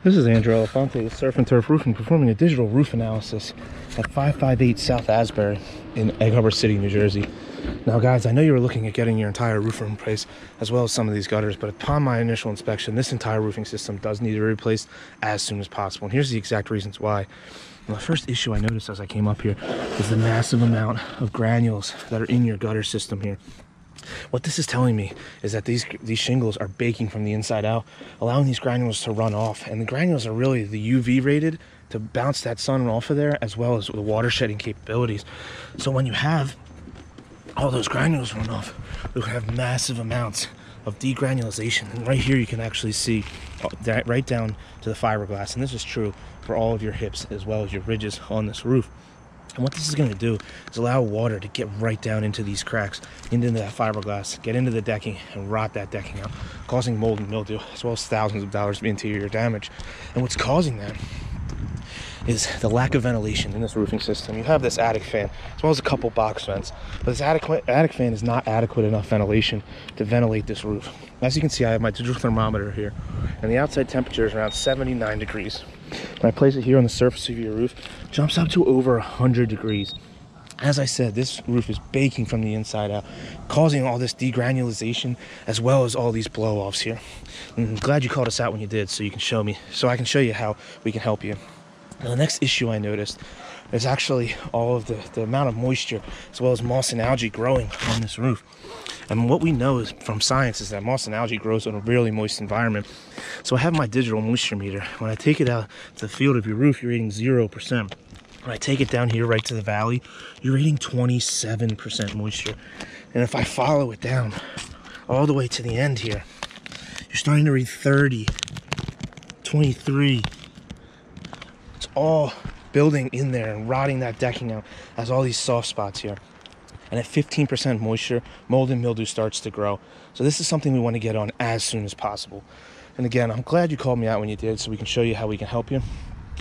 This is Andrew Elefante with Surf and Turf Roofing, performing a digital roof analysis at 558 South Asbury in Egg Harbor City, New Jersey. Now guys, I know you were looking at getting your entire roof replaced as well as some of these gutters, but upon my initial inspection, this entire roofing system does need to be replaced as soon as possible. And here's the exact reasons why. Well, the first issue I noticed as I came up here is the massive amount of granules that are in your gutter system here. What this is telling me is that these shingles are baking from the inside out, allowing these granules to run off. And the granules are really the UV rated to bounce that sun off of there, as well as the water shedding capabilities. So when you have all those granules run off, you have massive amounts of degranulation. And right here you can actually see that right down to the fiberglass. And this is true for all of your hips as well as your ridges on this roof. And what this is going to do is allow water to get right down into these cracks, into that fiberglass, get into the decking and rot that decking out, causing mold and mildew, as well as thousands of dollars of interior damage. And what's causing that is the lack of ventilation in this roofing system. You have this attic fan, as well as a couple box vents, but this attic fan is not adequate enough ventilation to ventilate this roof. As you can see, I have my digital thermometer here, and the outside temperature is around 79 degrees. When I place it here on the surface of your roof, it jumps up to over 100 degrees. As I said, this roof is baking from the inside out, causing all this degranulation as well as all these blow-offs here. And I'm glad you called us out when you did, so I can show you how we can help you. Now, the next issue I noticed is actually all of the amount of moisture as well as moss and algae growing on this roof. And what we know is from science is that moss and algae grows in a really moist environment. So I have my digital moisture meter. When I take it out to the field of your roof, you're reading 0%. When I take it down here right to the valley, you're reading 27% moisture. And if I follow it down all the way to the end here, you're starting to read 30, 23. It's all building in there and rotting that decking out as all these soft spots here. And at 15% moisture, mold and mildew starts to grow. So this is something we want to get on as soon as possible. And again, I'm glad you called me out when you did, so we can show you how we can help you.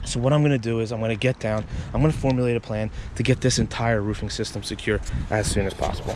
So what I'm going to do is I'm going to get down, I'm going to formulate a plan to get this entire roofing system secure as soon as possible.